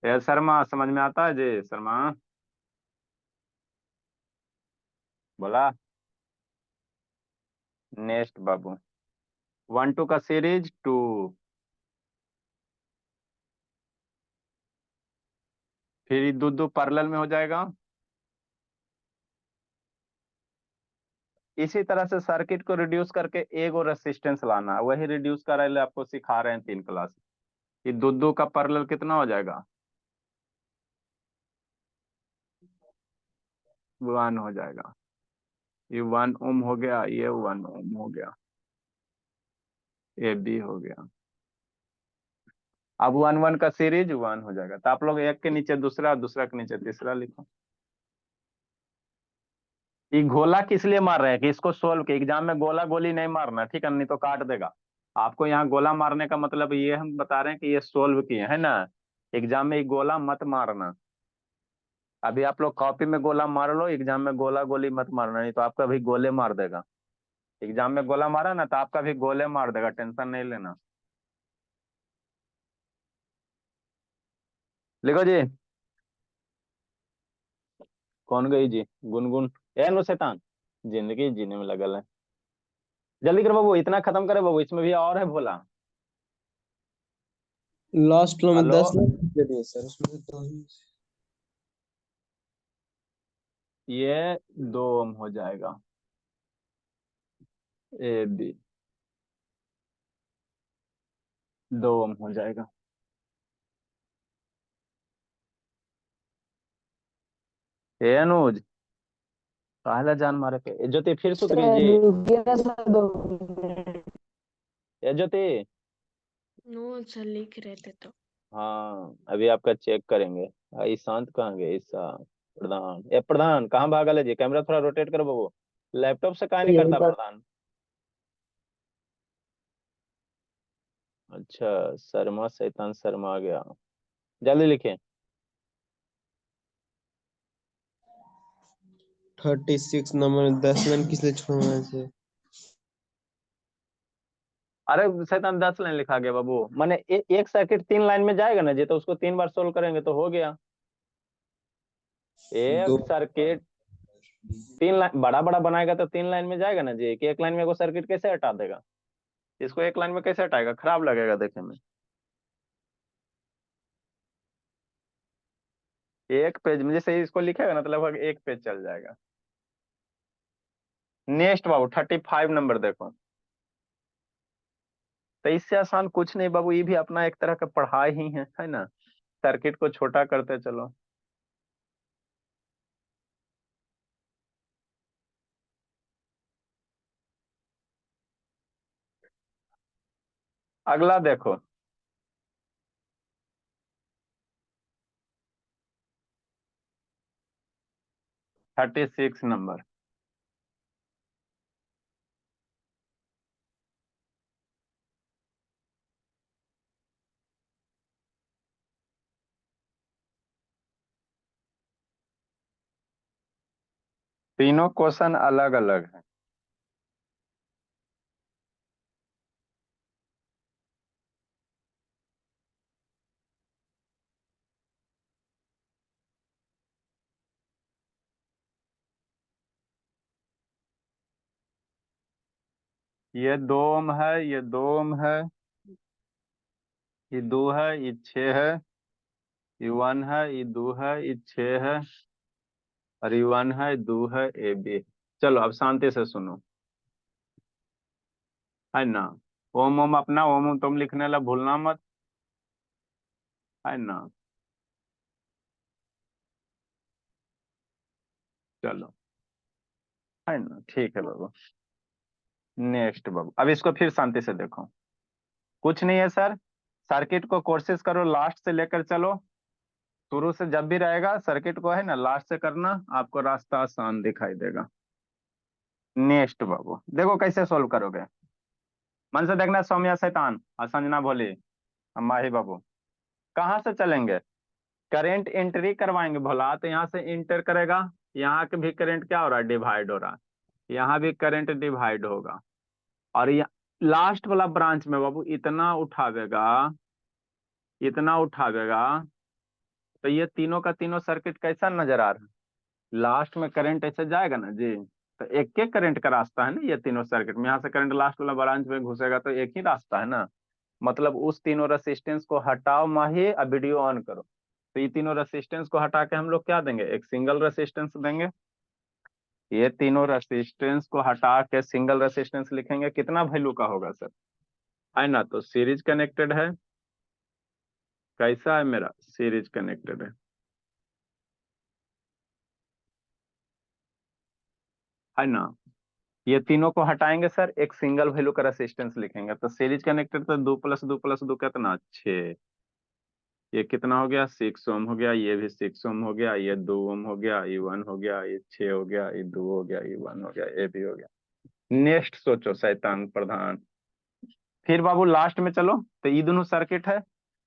ए शर्मा, समझ में आता है जी? शर्मा बोला। नेक्स्ट बाबू, 1 2 का सीरीज 2। फिर 2 पैरेलल में हो जाएगा। इसी तरह से सर्किट को रिड्यूस करके एगो रेसिस्टेंस लाना, वही रिड्यूस कर रहे आपको सिखा रहे हैं 3 क्लास। ये 2 का पैरेलल कितना हो जाएगा? 1 हो जाएगा। ये 1 ओम हो गया, ये 1 ओम हो गया, ये भी हो गया। अब 1 1 का सीरीज 1 हो जाएगा। तो आप लोग एक के नीचे दूसरा, दूसरा के नीचे तीसरा लिखो। ये गोला किस लिए मार रहे हैं कि इसको सोल्व के एग्जाम में गोला गोली नहीं मारना, ठीक है, नहीं तो काट देगा आपको। यहाँ गोला मारने का मतलब ये हम बता रहे हैं कि ये सोल्व किए है ना। एग्जाम में ये गोला मत मारना। अभी आप लोग कॉपी में गोला मार लो, एग्जाम में गोला गोली मत मारना, नहीं तो आपका भी गोले मार देगा। एग्जाम में गोला मारा ना तो आपका भी गोले मार देगा, टेंशन नहीं लेना। लिखो जी। कौन गई जी? गुनगुन। ए नो शैतान, जिंदगी जीने में लगल है। जल्दी करो बाबू, इतना खत्म करे बाबू, इसमें भी और है भोला। लास्ट में हेलो। 10 लाख दे दिए सर, उसमें से 2 ही। ये 2 ओम हो जाएगा, ए बी 2 ओम हो जाएगा। ए अनुज, काहला जान मारे पे। ए ज्योति फिर सुत गई जी? रुकिए सर 2 मिनट। ए ज्योति। नो सर, लिख रहे थे तो। हाँ अभी आपका चेक करेंगे। भाई शांत कहाँ गए ईसा? प्रधान, ए प्रधान कहाँ भागल है जी? कैमरा थोड़ा रोटेट करो बाबू। लैपटॉप से काहे नहीं यही करता पर प्रधान? अच्छा, शर्मा शैतान शर्मा आ गया। जल्दी लिखे। 36 नंबर में 10 लाइन किस लिए छोड़ना है सर? अरे शैतान 10 लाइन लिखा गया बाबू, माने एक सर्किट 3 लाइन में जाएगा ना जी, तो उसको 3 बार सोल्व करेंगे तो हो गया। 2 एक सर्किट 3 लाइन बड़ा बड़ा बनाएगा तो 3 लाइन में जाएगा ना जी, कि एक लाइन में वो सर्किट कैसे हटा देगा? इसको एक लाइन में कैसे हटाएगा? खराब लगेगा देखने में। एक पेज में जैसे इसको लिखेगा ना तो लगभग एक पेज चल जाएगा। नेक्स्ट बाबू 35 नंबर देखो। तो इससे आसान कुछ नहीं बाबू, ये भी अपना एक तरह का पढ़ाई ही है ना। सर्किट को छोटा करते चलो। अगला देखो। Thirty six number. तीनों क्वेश्चन अलग अलग है। ये 2 ओम है, ये 2 ओम है, ये 2 है, ये 6 है, ये 1 है, ये 2 है, ये 6 है, और ये 1 है, 2 है, ए बी। चलो अब शांति से सुनो, है ना। ओम ओम अपना ओम ओम तुम लिखने ला भूलना मत, है ना। चलो, है ना, ठीक है बाबू। नेक्स्ट बाबू, अब इसको फिर शांति से देखो। कुछ नहीं है सर, सर्किट को कोशिश करो लास्ट से लेकर चलो। शुरू से जब भी रहेगा सर्किट को, है ना, लास्ट से करना, आपको रास्ता आसान दिखाई देगा। नेक्स्ट बाबू देखो कैसे सोल्व करोगे। मन से देखना, सौम्या शैतान और संजना भोली और माही बाबू। कहाँ से चलेंगे? करेंट एंट्री करवाएंगे भोला, तो यहाँ से इंटर करेगा, यहाँ के भी करंट क्या हो रहा है? डिवाइड हो रहा है। यहाँ भी करंट डिवाइड होगा, और यहाँ लास्ट वाला ब्रांच में बाबू इतना उठावेगा, इतना उठावेगा। तो ये तीनों का तीनों सर्किट कैसा नजर आ रहा है? लास्ट में करंट ऐसे जाएगा ना जी, तो एक एक करंट का रास्ता है ना ये तीनों सर्किट में। यहाँ से करंट लास्ट वाला ब्रांच में घुसेगा तो एक ही रास्ता है ना। मतलब उस तीनों रेसिस्टेंस को हटाओ माही, अब वीडियो ऑन करो। तो ये तीनों रेसिस्टेंस को हटा के हम लोग क्या देंगे? एक सिंगल रेसिस्टेंस देंगे। ये तीनों रेसिस्टेंस को हटा के सिंगल रेसिस्टेंस लिखेंगे, कितना वैल्यू का होगा सर? है ना, तो सीरीज कनेक्टेड है। कैसा है मेरा? सीरीज कनेक्टेड है ना। ये तीनों को हटाएंगे सर, एक सिंगल वैल्यू का रेसिस्टेंस लिखेंगे, तो सीरीज कनेक्टेड तो 2 + 2 + 2 कितना? 6। ये कितना हो गया? 6 ओम हो गया, ये भी 6 ओम हो गया, ये 2 ओम हो गया, ये 1 हो गया, ये 6 हो गया, ये 2 हो गया, ये 1 हो गया, ये भी हो गया। नेक्स्ट सोचो शैतान प्रधान। फिर बाबू लास्ट में चलो, तो ये दोनों सर्किट है।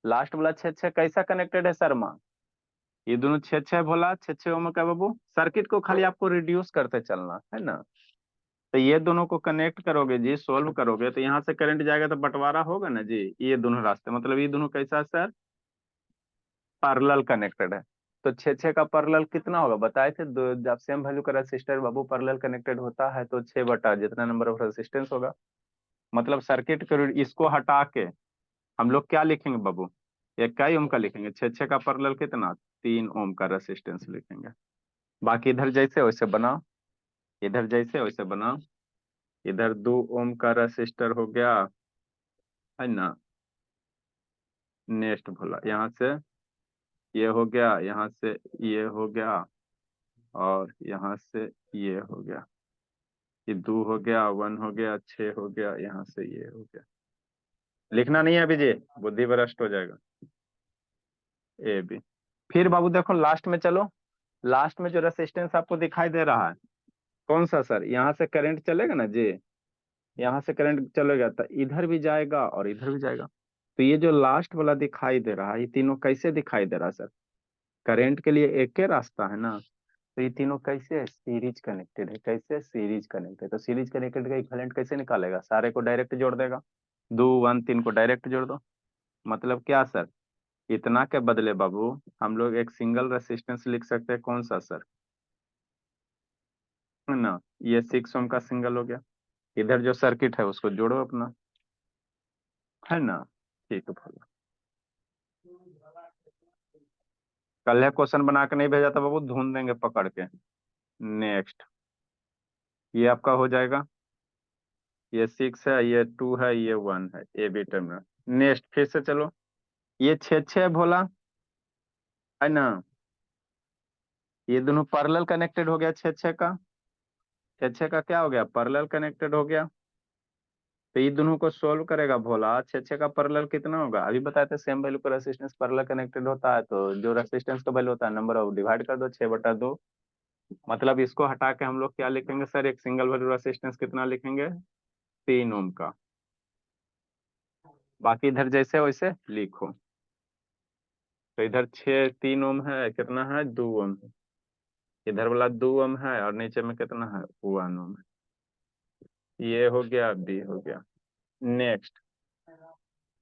लास्ट वाला 6 6 कैसा कनेक्टेड है शर्मा? ये दोनों 6 6 बोला, 6 6 ओम का बाबू। सर्किट को खाली आपको रिड्यूस करते चलना है ना। तो ये दोनों को कनेक्ट करोगे जी, सोल्व करोगे तो यहाँ से करंट जाएगा तो बंटवारा होगा ना जी, ये दोनों रास्ते, मतलब ये दोनों कैसा है सर, पैरेलल कनेक्टेड है। तो 6 का पैरेलल कितना होगा बताए थे, जब सेम वैल्यू का रेसिस्टर बाबू पैरेलल कनेक्टेड होता है तो 6 बटा जितना नंबर ऑफ रेसिस्टेंस होगा, मतलब सर्किट के इसको हटा के हम लोग क्या लिखेंगे बाबू, इकाई ओम का लिखेंगे, 6 का पैरेलल कितना, 3 ओम का रेसिस्टेंस लिखेंगे। बाकी इधर जैसे वैसे बनाओ, इधर जैसे वैसे बनाओ, इधर 2 ओम का रेसिस्टर हो गया है ना, नेक्स्ट भोला यहाँ से ये हो गया, यहाँ से ये हो गया, और यहाँ से ये हो गया, ये 2 हो गया, 1 हो गया, 6 हो गया, यहाँ से ये हो गया। लिखना नहीं है अभी जी, बुद्धि भ्रष्ट हो जाएगा। ए बी, फिर बाबू देखो लास्ट में चलो, लास्ट में जो रेसिस्टेंस आपको दिखाई दे रहा है कौन सा सर, यहाँ से करंट चलेगा ना जी, यहाँ से करंट चलेगा तो इधर भी जाएगा और इधर भी जाएगा। तो ये जो लास्ट वाला दिखाई दे रहा है, ये तीनों कैसे दिखाई दे रहा है सर, करंट के लिए एक ही रास्ता है ना, तो ये तीनों कैसे सीरीज कनेक्टेड है, कैसे सीरीज कनेक्टेड, तो सीरीज कनेक्टेड का इक्विवेलेंट कैसे निकालेगा, सारे को डायरेक्ट जोड़ देगा, 2 1 3 को डायरेक्ट जोड़ दो। मतलब क्या सर, इतना के बदले बाबू हम लोग एक सिंगल रेसिस्टेंस लिख सकते हैं, कौन सा सर, है ना, ये 6 ओम का सिंगल हो गया, इधर जो सर्किट है उसको जोड़ो अपना, है ना। ठीक है भला, कल है क्वेश्चन बना के नहीं भेजा था बाबू, ढूंढ देंगे पकड़ के। नेक्स्ट, ये आपका हो जाएगा, ये 6 है, ये 2 है, ये 1 है, ए बी टर्मिनल। नेक्स्ट फिर से चलो, ये 6 भोला है ना, ये दोनों पैरेलल कनेक्टेड हो गया, 6 का, 6 का क्या हो गया, पैरेलल कनेक्टेड हो गया। तो ये दोनों को सोल्व करेगा भोला, 6 का पैरेलल कितना होगा, अभी बताए थे सेम वैल्यू का रेसिस्टेंस पैरेलल कनेक्टेड होता है तो जो रेसिस्टेंस का वैल्यू होता है नंबर ऑफ डिवाइड कर दो 6/2, मतलब इसको हटा के हम लोग क्या लिखेंगे सर, एक सिंगल वैल्यू रेसिस्टेंस कितना लिखेंगे, 3 ओम का। बाकी इधर जैसे वैसे लिखो, तो इधर 3 ओम है, कितना है, 2 ओम है, इधर वाला 2 ओम है और नीचे में कितना है, 1 ओम है। ये हो गया, बी हो गया। नेक्स्ट,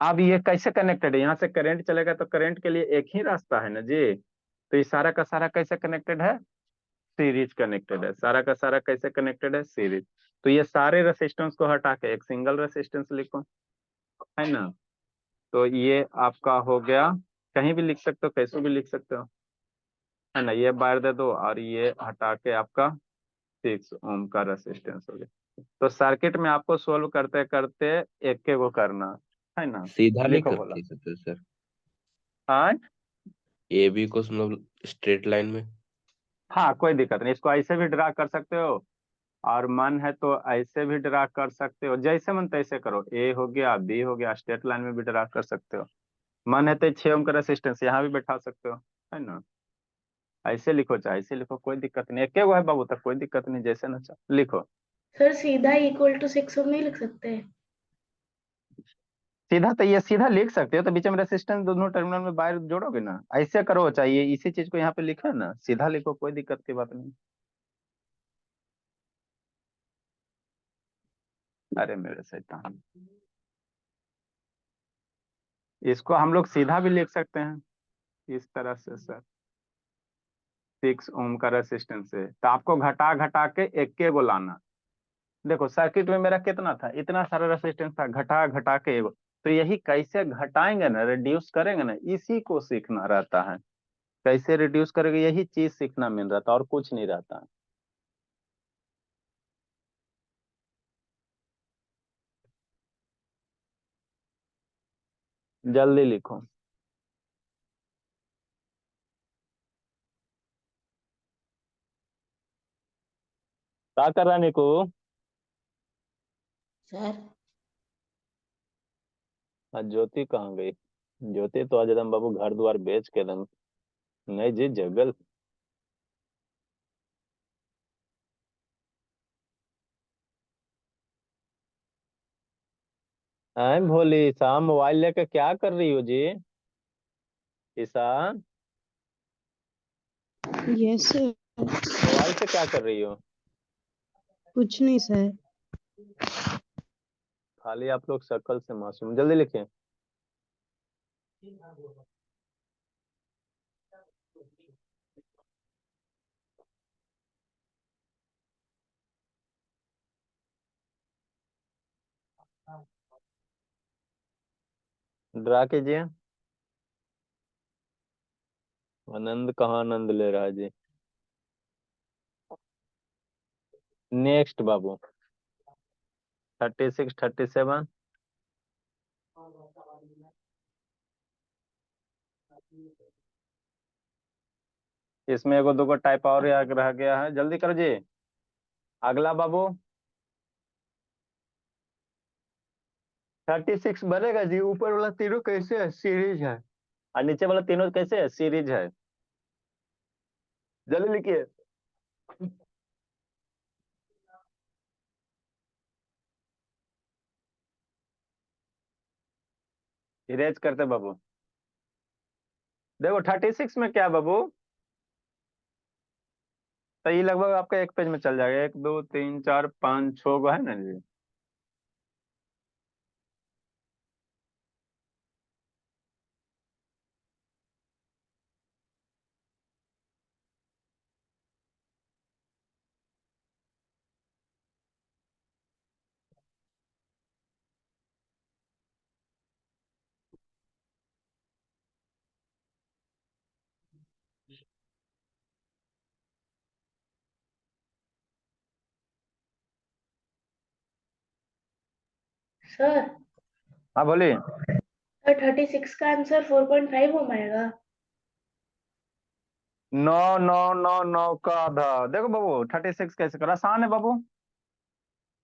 अब ये कैसे कनेक्टेड है, यहाँ से करंट चलेगा तो करंट के लिए एक ही रास्ता है ना जी, तो ये सारा का सारा कैसे कनेक्टेड है, सीरीज कनेक्टेड है, सारा का सारा कैसे कनेक्टेड है, सीरीज। तो ये सारे रेसिस्टेंस को हटा के एक सिंगल रेसिस्टेंस लिखो, है ना। तो ये आपका हो गया, कहीं भी लिख सकते हो, कैसे भी लिख सकते हो, है ना, ये बाहर दे दो और ये हटा के आपका 6 ओम का रेसिस्टेंस हो गया। तो सर्किट में आपको सोल्व करते करते एक के को करना है ना। सीधा नहीं लिखो कर बोला, नहीं सकते सर, हाँ ए बी को मतलब स्ट्रेट लाइन में? हाँ कोई दिक्कत नहीं, इसको ऐसे भी ड्रा कर सकते हो और मन है तो ऐसे भी ड्रा कर सकते हो, जैसे मन तैसे करो, ए हो गया, बी हो गया, स्ट्रेट लाइन में भी ड्रा कर सकते हो। मन है तो 6 ओम का रेसिस्टेंस यहाँ भी बैठा सकते हो, है ना। ऐसे लिखो चाहे ऐसे लिखो, कोई दिक्कत नहीं, एक है बाबू तक कोई दिक्कत नहीं, जैसे ना चाहे लिखो। सर सीधा इक्वल टू 6 ओम नहीं लिख सकते? सीधा तो ये सीधा लिख सकते हो, तो बीच में रेसिस्टेंस दोनों टर्मिनल में बाहर जोड़ोगे ना, ऐसे करो, चाहिए इसी चीज को यहाँ पे लिखा है ना, सीधा लिखो, कोई दिक्कत की बात नहीं। अरे मेरे शैतान, इसको हम लोग सीधा भी लिख सकते हैं इस तरह से सर, 6 ओम का रेसिस्टेंस है तो आपको घटा घटा के एक के को लाना। देखो सर्किट में मेरा कितना था, इतना सारा रेसिस्टेंस था, घटा घटा के एगो, तो यही कैसे घटाएंगे ना, रिड्यूस करेंगे ना, इसी को सीखना रहता है, कैसे रिड्यूस करेंगे यही चीज सीखना मिल रहा था, और कुछ नहीं रहता है। जल्दी लिखो, क्या कर रहा है निको, सर आज ज्योति कहाँ गई, ज्योति तो आज एकदम बाबू घर द्वार बेच के एकदम, नहीं जी जगल। हैं भोली, शाम मोबाइल लेके क्या कर रही हो जी, ईशान यस सर। मोबाइल से क्या कर रही हो, कुछ नहीं सर। खाली आप लोग शक्ल से मासूम, जल्दी लिखिए। ड्रा कीजिए। आनंद कहाँ आनंद ले रहा है जी। नेक्स्ट बाबू 36 37। इसमें एगो दूगो टाइप और रह गया है, जल्दी करो जी। अगला बाबू 36 बनेगा जी। ऊपर वाला तीनों कैसे है, सीरीज है, और नीचे वाला तीनों कैसे है, सीरीज है। जल्दी लिखिए। इरेज करते बाबू। देखो 36 में क्या बाबू, तो ये लगभग आपका एक पेज में चल जाएगा। 1 2 3 4 5 6 गो है ना जी। सर हाँ बोलिए। सर 36 का आंसर 4.5 हो पाएगा। 9 9 9 9 का आधा। देखो बाबू 36 कैसे करो, आसान है बाबू।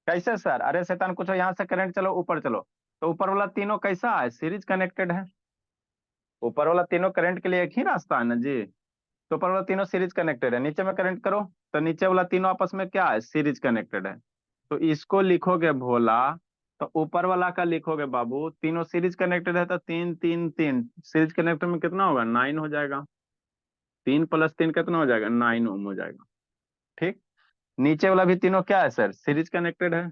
कैसे सर, अरे शैतान कुछ यहाँ से करंट चलो ऊपर चलो, तो ऊपर वाला तीनों कैसा है, सीरीज कनेक्टेड है। ऊपर वाला तीनों करंट के लिए एक ही रास्ता है ना जी। तो ऊपर वाला तीनों सीरीज कनेक्टेड है, नीचे में करंट करो, तो नीचे वाला तीनों आपस में क्या है, सीरीज कनेक्टेड है। तो इसको लिखोगे भोला, तो ऊपर वाला का लिखोगे बाबू, तीनों सीरीज कनेक्टेड है तो 3 3 3, सीरीज कनेक्टेड में कितना होगा, 9 हो जाएगा। 3 + 3 कितना हो जाएगा, 9 ओम हो जाएगा। ठीक। नीचे वाला भी तीनों क्या है सर, सीरीज कनेक्टेड है।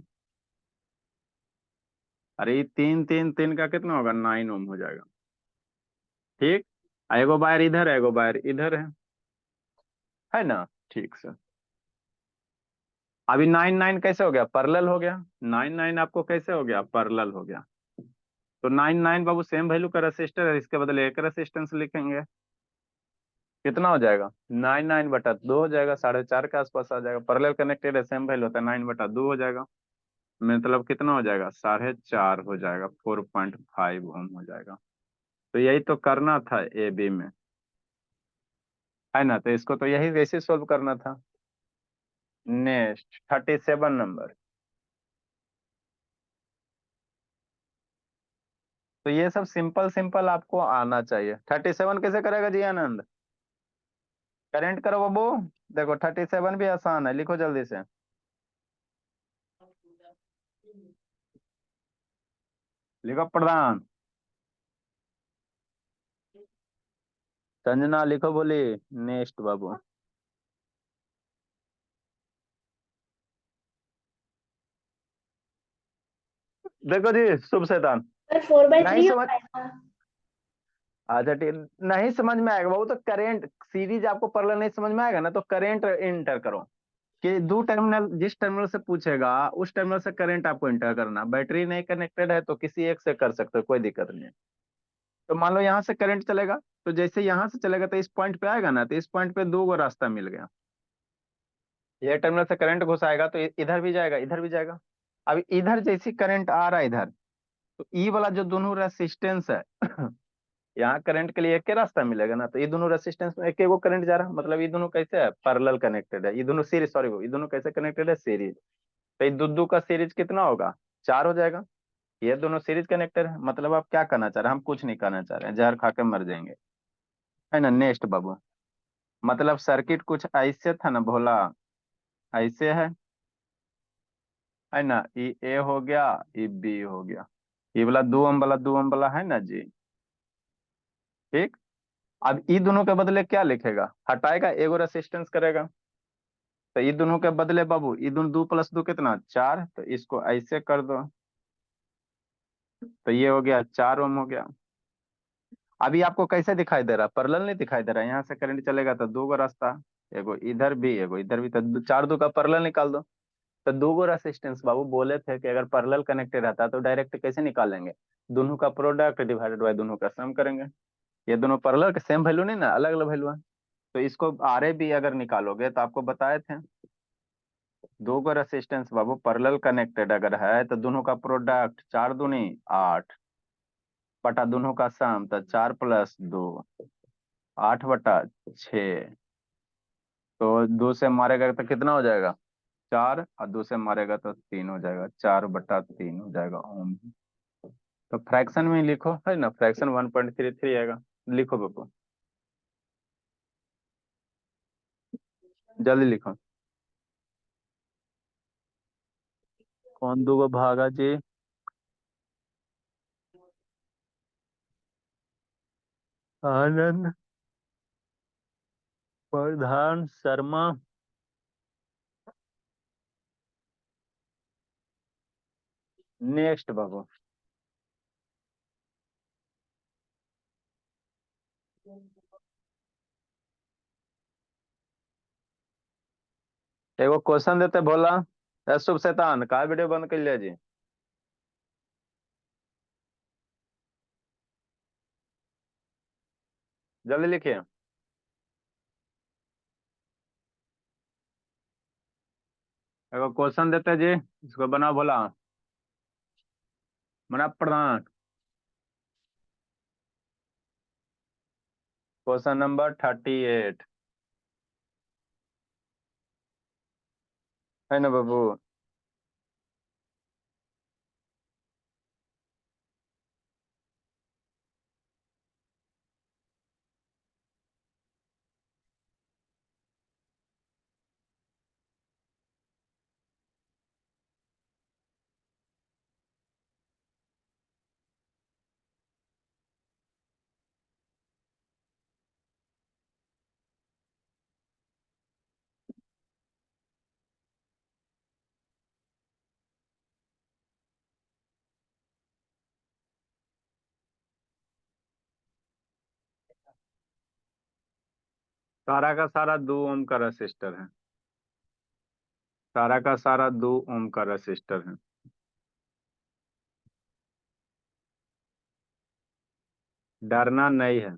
अरे ये 3 3 3 का कितना होगा, 9 ओम हो जाएगा। ठीक। एगो वायर इधर है, एगो वायर इधर है ना। ठीक सर। अभी 9 9 कैसे हो गया, पैरेलल हो गया। 9 9 आपको कैसे हो गया, पैरेलल हो गया। तो 9 9 बाबू सेम वैल्यू का रेसिस्टर है, इसके बदले एक रेसिस्टेंस लिखेंगे। कितना हो जाएगा, 9 9/2 हो जाएगा, 4.5 के आसपास आ जाएगा। पैरेलल कनेक्टेड है, सेम वैल्यू होता है, 9/2 हो जाएगा। मतलब कितना हो जाएगा, 4.5 हो जाएगा, 4.5 ओम हो जाएगा। तो यही तो करना था ए बी में, है ना। तो इसको तो यही वैसे सोल्व करना था। Next 37 number. तो ये सब सिंपल सिंपल आपको आना चाहिए। 37 कैसे करेगा जी आनंद, करेंट करो बाबू। देखो 37 भी आसान है, लिखो जल्दी से। लिखो प्रधान। संजना लिखो, बोली। नेक्स्ट बाबू। देखो जी शुभ शैतान। सर 4/3 नहीं हो समझ, पाएगा। अच्छा ठीक, नहीं समझ में आएगा बाबू तो करेंट सीरीज आपको पैरेलल नहीं समझ में आएगा ना, तो करेंट इंटर करो। कि दो टर्मिनल, जिस टर्मिनल से पूछेगा उस टर्मिनल से करंट आपको इंटर करना। बैटरी नहीं कनेक्टेड है तो किसी एक से कर सकते हो, कोई दिक्कत नहीं है। तो मान लो यहाँ से करंट चलेगा, तो जैसे यहाँ से चलेगा तो इस पॉइंट पे आएगा ना, तो इस पॉइंट पे दो गो रास्ता मिल गया। ये टर्मिनल से करंट घुसाएगा तो इधर भी जाएगा, इधर भी जाएगा। अब इधर जैसे करंट आ रहा है इधर, तो ई वाला जो दोनों रेसिस्टेंस है यहाँ करंट के लिए एक के रास्ता मिलेगा ना, तो ये दोनों रेसिस्टेंस में एक वो करंट जा रहा है, मतलब ये दोनों कैसे है, पैरेलल कनेक्टेड है। ये दोनों सीरीज, सॉरी ये दोनों कैसे कनेक्टेड है, सीरीज। तो ये दो का सीरीज कितना होगा, 4 हो जाएगा। ये दोनों सीरीज कनेक्टेड है, मतलब आप क्या करना चाह रहे हैं, हम कुछ नहीं करना चाह रहे हैं, जहर खा के मर जाएंगे, है ना। नेक्स्ट बाबू। मतलब सर्किट कुछ ऐसे था ना भोला, ऐसे है ना। ये ए हो गया, ये बी हो गया। ये वाला 2 ओम वाला, 2 ओम वाला है ना जी। ठीक। अब ई दोनों के बदले क्या लिखेगा, हटाएगा, एगो रेसिस्टेंस करेगा। तो ये दोनों के बदले बाबू, ये दोनों 2 + 2 कितना, 4, तो इसको ऐसे कर दो। तो ये हो गया 4 ओम हो गया। अभी आपको कैसे दिखाई दे रहा, पैरेलल नहीं दिखाई दे रहा, यहाँ से करंट चलेगा तो दो गो रास्ता, एगो इधर भी, तो चार दो का पैरेलल निकाल दो। तो दो गो रेसिस्टेंस बाबू बोले थे कि अगर पैरेलल कनेक्टेड रहता तो डायरेक्ट कैसे निकालेंगे, दोनों का प्रोडक्ट डिवाइडेड बाय दोनों का सम करेंगे। ये दोनों पैरेलल के सेम वैल्यू नहीं ना, अलग अलग वैल्यू है। तो इसको आरए भी अगर निकालोगे तो आपको बताए थे, दो गो रेसिस्टेंस बाबू पैरेलल कनेक्टेड अगर है तो दोनों का प्रोडक्ट 4 दूनी 8 बटा दोनों का सम, तो 4 + 2 8/6। तो 2 से मारेगा तो कितना हो जाएगा 4, और 2 से मारेगा तो 3 हो जाएगा, 4/3 हो जाएगा ओम। तो फ्रैक्शन में लिखो, है ना, फ्रैक्शन 1.33 आएगा। लिखो बाबू, जल्दी लिखो। कौन दो गो भागा जी, आनंद प्रधान शर्मा। नेक्स्ट बाबू, एगो क्वेश्चन देते भोला, शुभ शैतान का वीडियो बंद कर लिया जी। जल्दी लिखिए। एगो क्वेश्चन देते जी, इसको बना भोला, बना प्रधान। क्वेश्चन नंबर 38, है ना बाबू। सारा का सारा 2 ओम का रेसिस्टर है, सारा का सारा 2 ओम का रेसिस्टर है। डरना नहीं है।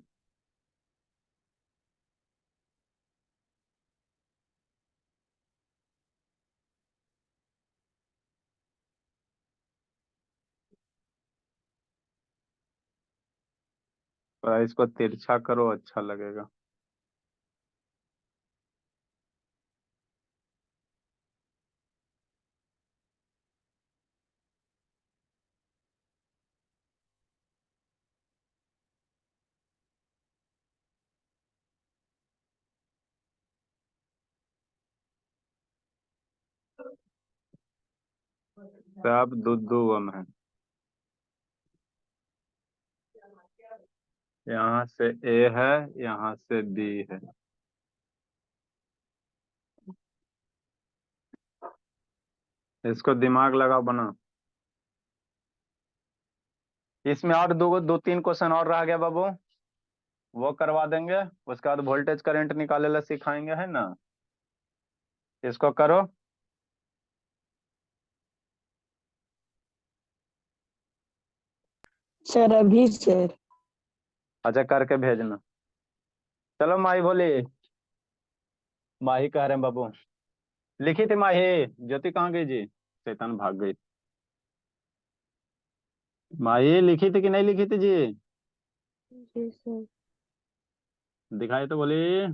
और इसको तिरछा करो, अच्छा लगेगा। सब 2 2 ओम है। यहाँ से ए है, यहाँ से बी है। इसको दिमाग लगाओ बना। इसमें और दो तीन क्वेश्चन और रह गया बाबू, वो करवा देंगे। उसके बाद वोल्टेज करंट निकाले ला सिखाएंगे, है ना। इसको करो। सर अभी सर। अच्छा करके भेजना। चलो माही बोली, माही कह रहे हैं बाबू, लिखी थी माही। ज्योति कहाँ गई जी, शैतान भाग गई। माही लिखी थी कि नहीं लिखी थी जी, जी सर। दिखाई तो बोली।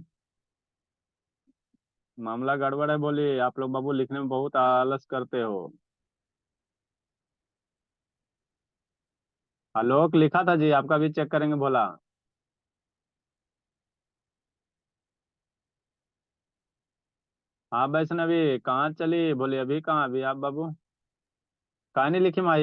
मामला गड़बड़ है बोली, आप लोग बाबू लिखने में बहुत आलस करते हो। आलोक लिखा था जी, आपका भी चेक करेंगे बोला। हाँ वैष्णवी कहाँ चली, बोली अभी कहाँ, अभी आप बाबू कहाँ नहीं लिखी माही।